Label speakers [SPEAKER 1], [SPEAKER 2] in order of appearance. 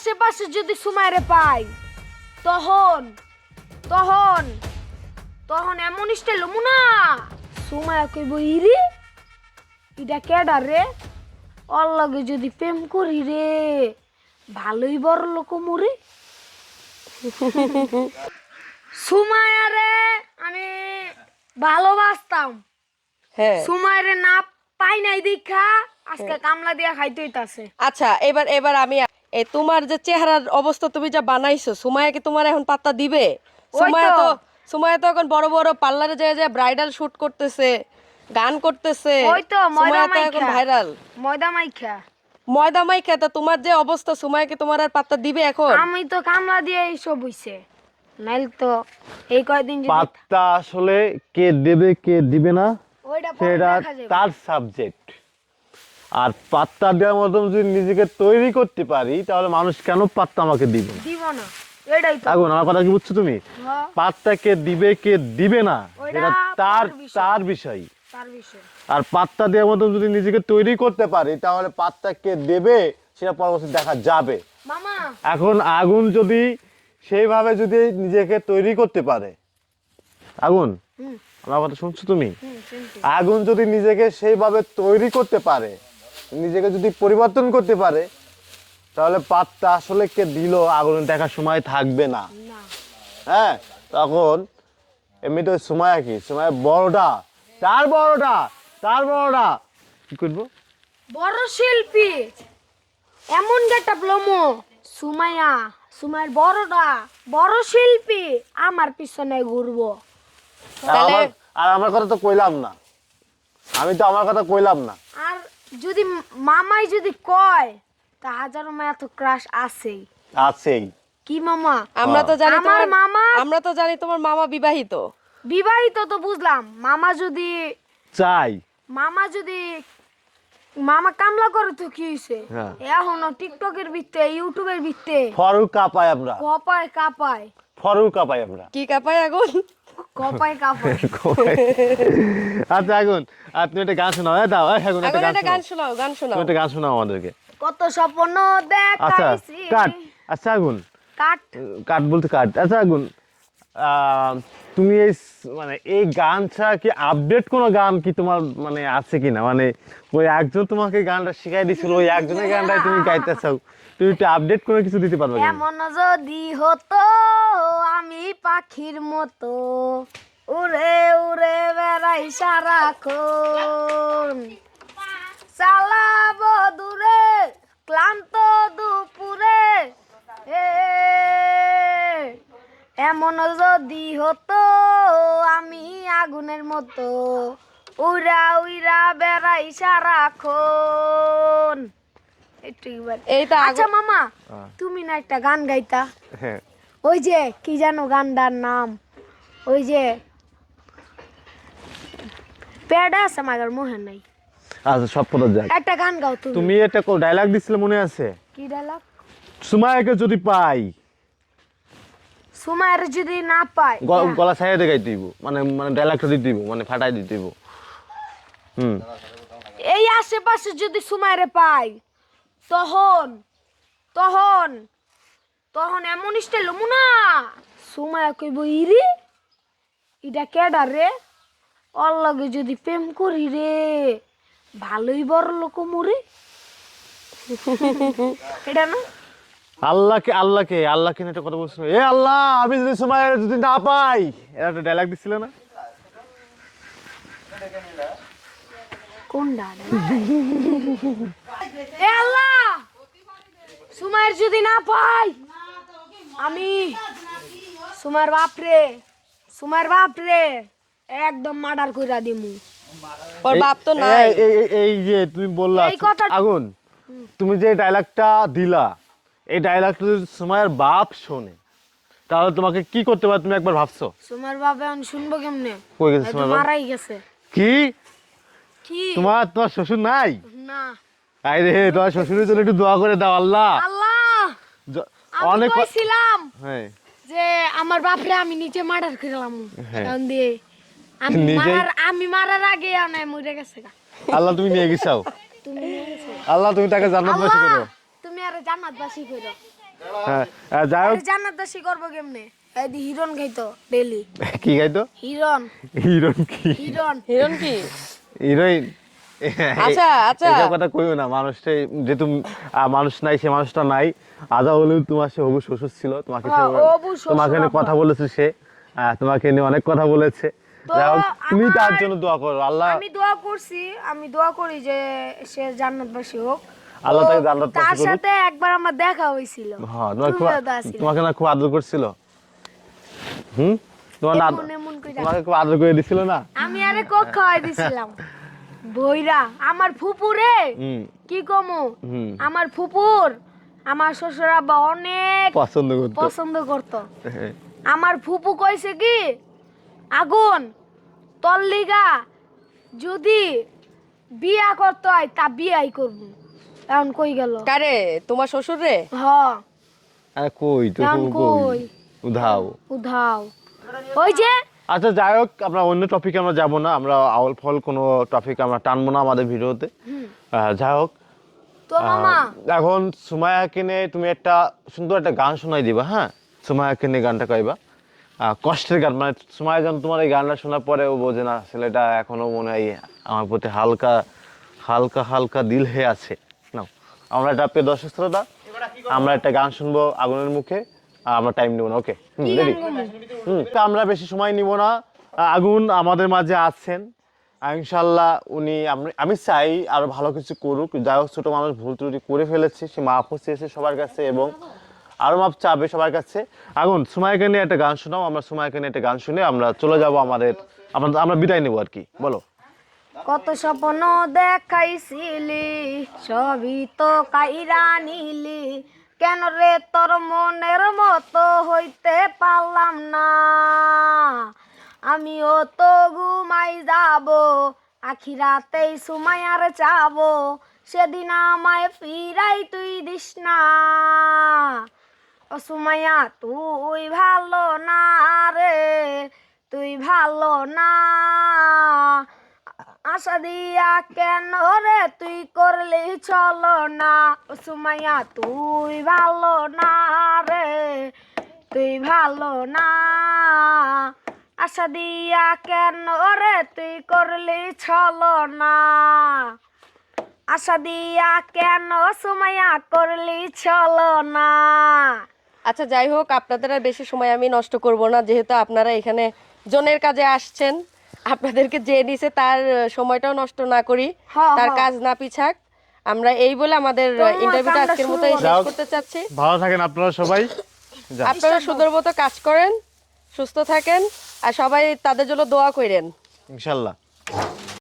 [SPEAKER 1] আশেপাশে যদি সুমাইরে পাই তখন তখন তখন এমন স্টাইল মুনা সুমায়া কইব ইরি এটা কেডা রে ওর লগে যদি প্রেম করি রে ভালোই বড় লোক মরে সুমায়া রে আমি ভালোবাসতাম
[SPEAKER 2] হ্যাঁ
[SPEAKER 1] সুমাইরে না পাই নাই দেখা আজকে কামলা দিয়া খাইতে হইতাছে
[SPEAKER 2] আচ্ছা এবার আমি তোমার যে চেহারার অবস্থা তুমি যা বানাইছো সুমাইয়া কি তোমার এখন পাত্তা দিবে? সুমাইয়া তো এখন বড় বড় পার্লারে যায় ব্রাইডাল শুট করতেছে, গান করতেছে।
[SPEAKER 1] ওই তো
[SPEAKER 2] সুমাইয়া তো এখন ভাইরাল। ময়দা মাইখা তো তোমার যে অবস্থা সুমাইয়া কি তোমার আর পাত্তা দিবে এখন?
[SPEAKER 1] আমি তো কামলা দিয়ে এইসব হইছে নাইল তো এই কয়দিন যদি
[SPEAKER 3] পাত্তা আসলে কে দেবে কে দিবে না
[SPEAKER 1] ওইটা পরে
[SPEAKER 3] সেটা
[SPEAKER 1] দেখা যাবে।
[SPEAKER 3] তার সাবজেক্ট। আর পাত্তা দেওয়ার মতো যদি নিজেকে তৈরি করতে পারি তাহলে মানুষ কেন পাত্তা আমাকে দিবে না?
[SPEAKER 1] দিব না এটাই তো
[SPEAKER 3] এখন আমার কথা কি বুঝছো তুমি?
[SPEAKER 1] হ্যাঁ,
[SPEAKER 3] পাত্তা কে দিবে কে দিবে না
[SPEAKER 1] ওইটা
[SPEAKER 3] এটা তার
[SPEAKER 1] তার বিষয়।
[SPEAKER 3] তার বিষয়।
[SPEAKER 1] তার বিষয়
[SPEAKER 3] আর পাত্তা দেওয়ার মতো যদি নিজেকে তৈরি করতে পারি তাহলে পাত্তা কে দেবে সেটা পরবর্তী দেখা যাবে।
[SPEAKER 1] মামা
[SPEAKER 3] এখন আগুন যদি সেইভাবে যদি নিজেকে তৈরি করতে পারে, আগুন
[SPEAKER 1] হুম
[SPEAKER 3] আমার কথা শুনছো তুমি?
[SPEAKER 1] শুনছি।
[SPEAKER 3] আগুন যদি নিজেকে সেইভাবে তৈরি করতে পারে, নিজেকে যদি পরিবর্তন করতে পারে, তাহলে পাত্তা আসলে কে দিল আগুন দেখার সময় থাকবে না।
[SPEAKER 1] না
[SPEAKER 3] হ্যাঁ, তখন এমনিতে সময় কি সময় বড়টা তার বড়টা কি করবো?
[SPEAKER 1] বড় শিল্পী এমন গেটা ব্লমো সুমাইয়ের বড় শিল্পী আমার পিছনে ঘুরবো
[SPEAKER 3] আর আমার কথা তো কইলাম না, আমি তো আমার কথা কইলাম না।
[SPEAKER 1] আর যদি মামাই যদি কয় তা হাজারো মায়া তো ক্রাশ আছেই
[SPEAKER 3] আছেই।
[SPEAKER 1] কি মামা
[SPEAKER 2] আমরা তো জানি
[SPEAKER 1] আমার
[SPEAKER 2] তোমার মামা বিবাহিত।
[SPEAKER 1] বিবাহিত তো বুঝলাম
[SPEAKER 3] চাই
[SPEAKER 1] মামা কামলা করে তো কি হইছে
[SPEAKER 3] হ্যাঁ।
[SPEAKER 1] এখনো টিকটকের ভিত্তে ইউটিউবের ভিত্তে
[SPEAKER 3] ফরুক কাপাই আমরা,
[SPEAKER 1] কাপায়
[SPEAKER 3] ফরুক কাপাই আমরা।
[SPEAKER 2] কি কাপায় আগুন?
[SPEAKER 1] কাপায়
[SPEAKER 3] আচ্ছা আগুন, আর তুমি একটা গান শোনাও। দাও আগুন একটা
[SPEAKER 2] আগুন
[SPEAKER 3] গান
[SPEAKER 2] একটা গান
[SPEAKER 3] শোনাও,
[SPEAKER 2] শোনাও, গান শোনাও।
[SPEAKER 3] তুমি একটা গান শোনাও আমাদেরকে।
[SPEAKER 1] কত স্বপ্ন
[SPEAKER 3] আচ্ছা
[SPEAKER 1] দেখাইছি
[SPEAKER 3] কাট, আচ্ছা আগুন
[SPEAKER 1] কাট
[SPEAKER 3] কাট বলতে কাট। আচ্ছা আগুন, তুমি এই মানে এই গান ছাড়া কি আপডেট কোনো গান কি তোমার মানে আছে কিনা? মানে ওই একজন তোমাকে গানটা শিখাই দিছিল, ওই একজনের গানটাই তুমি গাইতে চাও, তুমি একটু আপডেট করে কিছু দিতে পারবে কিনা?
[SPEAKER 1] এমন যদি হতো আমি পাখির মতো উড়ে উড়ে বেড়াই সারাক্ষণ চালাবো দূরে ক্লান্ত দুপুরে এমন যদি হতো আমি আগুনের মতো উড়া উড়া বেড়াই সারাক্ষণ।
[SPEAKER 2] এই তো
[SPEAKER 1] আচ্ছা মামা তুমি না একটা গান গাইতা,
[SPEAKER 3] হ্যাঁ
[SPEAKER 1] ওই যে কি জানো গানটার নাম, ওই যে প্যাডা আছে আমার মনে নাই,
[SPEAKER 3] আচ্ছা সব কথা যাক,
[SPEAKER 1] একটা গান গাও তুমি।
[SPEAKER 3] তুমি একটা ডায়লগ দিছিলে মনে আছে?
[SPEAKER 1] কি ডায়লগ?
[SPEAKER 3] সুমাইয়াকে যদি পাই,
[SPEAKER 1] সুমাইয়ের যদি না পাই
[SPEAKER 3] গলা ছাইয়া দিয়ে গাইতে দিব, মানে মানে ডায়লগটা দিতে দিব, মানে ফাটাই দিতে দিব।
[SPEAKER 1] এই আশেপাশে যদি সুমাইরে পাই তখন তখন তখন এমন স্টাইল মুনা সুমায়া কইব ইরি এটা কেডা রে ওর লগে যদি প্রেম করি রে ভালোই বড় লোক মরে এটা না
[SPEAKER 3] আল্লাহকে না একটা কথা বলছিল, এ আল্লাহ আমি যদি সুমাইয়া যদি না পাই, এটা একটা ডায়লগ দিছিল না?
[SPEAKER 1] কোনটা? এ আল্লাহ সুমাইয়ের যদি না পাই আমি সুমাইয়ের বাপরে একদম মার্ডার কইরা দিমু।
[SPEAKER 2] ওর বাপ তো নাই।
[SPEAKER 3] এই যে তুমি বললা
[SPEAKER 1] এই কথা-
[SPEAKER 3] আগুন, তুমি যে ডায়লগটা দিলা, এই ডায়লগটা যদি সুমাইয়ার বাপ শোনে তাহলে তোমাকে কি করতে পারে তুমি একবার ভাবছো?
[SPEAKER 1] সুমাইয়ের বাপ এখন শুনবো কেমনে?
[SPEAKER 3] কই গেছে
[SPEAKER 1] এই তো
[SPEAKER 3] সুমাইয়ার বাপ?
[SPEAKER 1] মারাই গেছে।
[SPEAKER 3] কি
[SPEAKER 1] কি
[SPEAKER 3] তোমার শ্বশুর নাই?
[SPEAKER 1] না
[SPEAKER 3] আরে তোমার শ্বশুরের জন্য একটু দোয়া করে দাও। আল্লাহ
[SPEAKER 1] আল্লাহ আমি
[SPEAKER 3] অনেক
[SPEAKER 1] কইছিলাম
[SPEAKER 3] হ্যাঁ
[SPEAKER 1] যে আমার বাপরে আমি নিচে মার্ডার করলাম
[SPEAKER 3] হ্যাঁ।
[SPEAKER 1] কারণ দিয়ে আমি মারার আগে আনে মরে গেছে গা।
[SPEAKER 3] আল্লাহ তুমি নিয়ে গেছাও,
[SPEAKER 1] তুমি নিয়ে গেছো।
[SPEAKER 3] আল্লাহ তুমি তাকে জান্নাতবাসী করো।
[SPEAKER 1] তুমি আরে জান্নাতবাসী করো।
[SPEAKER 3] হ্যাঁ যাই হোক,
[SPEAKER 1] জান্নাতবাসী করবো কেমনে? এই দি হিরণ খাইতো ডেলি।
[SPEAKER 3] কি গাইতো?
[SPEAKER 1] হিরণ
[SPEAKER 3] হিরোইন কি?
[SPEAKER 1] হিরণ
[SPEAKER 2] হিরণ কি?
[SPEAKER 3] হিরোইন?
[SPEAKER 2] আচ্ছা আচ্ছা
[SPEAKER 3] এইসব কথা কইও না, মানুষটা যেহেতু মানুষ নাই, সে মানুষটা নাই। আজা হলেও তোমার সে হবু শ্বশুর ছিল, তোমাকে
[SPEAKER 1] হ্যাঁ, হবু শ্বশুর
[SPEAKER 3] তোমাকে নিয়ে
[SPEAKER 1] আব্বা।
[SPEAKER 3] কথা বলেছে সে, তোমাকে নিয়ে অনেক কথা বলেছে।
[SPEAKER 1] তো
[SPEAKER 3] যাই হোক, তুমি তার
[SPEAKER 1] আমার-
[SPEAKER 3] জন্য দোয়া করো, আল্লাহ
[SPEAKER 1] আমি দোয়া করছি, আমি দোয়া করি যে সে জান্নাতবাসী হোক।
[SPEAKER 3] আল্লাহ
[SPEAKER 1] তো
[SPEAKER 3] তাকে জান্নাতবাসী
[SPEAKER 1] তার
[SPEAKER 3] করুক।
[SPEAKER 1] সাথে একবার আমার দেখা হয়েছিল।
[SPEAKER 3] হ্যাঁ, তোমাকে
[SPEAKER 1] তুমিও তো আছিলে।
[SPEAKER 3] তোমাকে না খুব আদর করছিল। তোমার না
[SPEAKER 1] এমন এমন কইরা।
[SPEAKER 3] তোমাকে খুব আদর করে দিছিল না?
[SPEAKER 1] আমি আরে কোক খাওয়াই দিছিলাম বইরা আমার ফুপুরে।
[SPEAKER 3] হুম
[SPEAKER 1] কি কমু,
[SPEAKER 3] হুম
[SPEAKER 1] আমার ফুপুর আমার শ্বশুর আব্বা অনেক
[SPEAKER 3] পছন্দ করতো।
[SPEAKER 1] পছন্দ করতো। আমার ফুপু কইছে কি, আগুন তোর লিগা যদি বিয়া করতে হয় তা বিয়াই করব। এখন কই গেল?
[SPEAKER 2] কারে? তোমার শ্বশুর রে?
[SPEAKER 1] হ
[SPEAKER 3] আরে কই তো,
[SPEAKER 1] এখন কই?
[SPEAKER 3] উধাও।
[SPEAKER 1] উধাও ওই যে
[SPEAKER 3] আচ্ছা যাই হোক, আমরা অন্য টপিকে আমরা যাব না, আমরা আউল ফল কোনো টপিক আমরা টানবো না আমাদের ভিডিওতে। যাই হোক,
[SPEAKER 1] তো মামা
[SPEAKER 3] এখন সুমায়াকে নিয়ে তুমি একটা সুন্দর একটা গান শোনাই দিবা। হ্যাঁ, সুমায়াকে নিয়ে গানটা গাইবা, কষ্টের গান। মানে সুমায়া যখন তোমার এই গানটা শোনার পরে ও বোঝে না ছেলেটা এখনো মনে হয় আমার প্রতি হালকা হালকা হালকা দিল হয়ে আছে। নাও, আমরা একটা প্রিয় দর্শক শ্রোতা, আমরা একটা গান শুনবো আগুনের মুখে, আমরা টাইম নেবো না। ওকে, রেডি? তা আমরা বেশি সময় নিব না। আগুন আমাদের মাঝে আছেন, ইনশাল্লাহ উনি আমি চাই আরো ভালো কিছু করুক। যাই হোক, ছোট মানুষ ভুল ত্রুটি করে ফেলেছে, সে মাফও চেয়েছে সবার কাছে এবং আরো মাপ চাবে সবার কাছে। আগুন, সুমাইকে নিয়ে একটা গান শোনাও, আমরা সুমাইকে নিয়ে একটা গান শুনে আমরা চলে যাব আমাদের, আমরা বিদায় নেবো আর কি, বলো।
[SPEAKER 1] কত স্বপ্ন দেখাইছিলি সবই তো কাইরা নিলি, কেন রে তোর মনের মতো হইতে পারলাম না। আমিও তো ঘুমাই যাব, আখিরাতেই সুমায়ার চাবো, সেদিন আমায় ফিরাই তুই দিস না। ও সুমাইয়া তুই ভালো না রে, তুই ভালো না। আশা দিয়া কেন রে তুই করলি চলো না। ও সুমাইয়া তুই ভালো না রে, তুই ভালো না। আশা দিয়া কেন রে তুই করলি চলো না। আশা দিয়া কেন সুমাইয়া করলি চলো না।
[SPEAKER 2] আচ্ছা যাই হোক, আপনাদের আর বেশি সময় আমি নষ্ট করব না, যেহেতু আপনারা এখানে জনের কাজে আসছেন। আপনাদেরকে যে নিছে তার সময়টাও নষ্ট না করি,
[SPEAKER 1] হ্যাঁ,
[SPEAKER 2] তার
[SPEAKER 1] হ্যাঁ।
[SPEAKER 2] কাজ না পিছাক। আমরা এই বলে আমাদের
[SPEAKER 1] তোমার
[SPEAKER 2] ইন্টারভিউটা
[SPEAKER 1] কামটা
[SPEAKER 2] আজকের
[SPEAKER 1] শুরু
[SPEAKER 2] মতোই
[SPEAKER 1] করো।
[SPEAKER 2] শেষ করতে চাচ্ছি।
[SPEAKER 3] ভালো থাকেন আপনারা সবাই, যান।
[SPEAKER 2] আপনারা সুন্দর মতো কাজ করেন, সুস্থ থাকেন, আর সবাই তাদের জন্য দোয়া করেন।
[SPEAKER 3] ইনশাল্লাহ।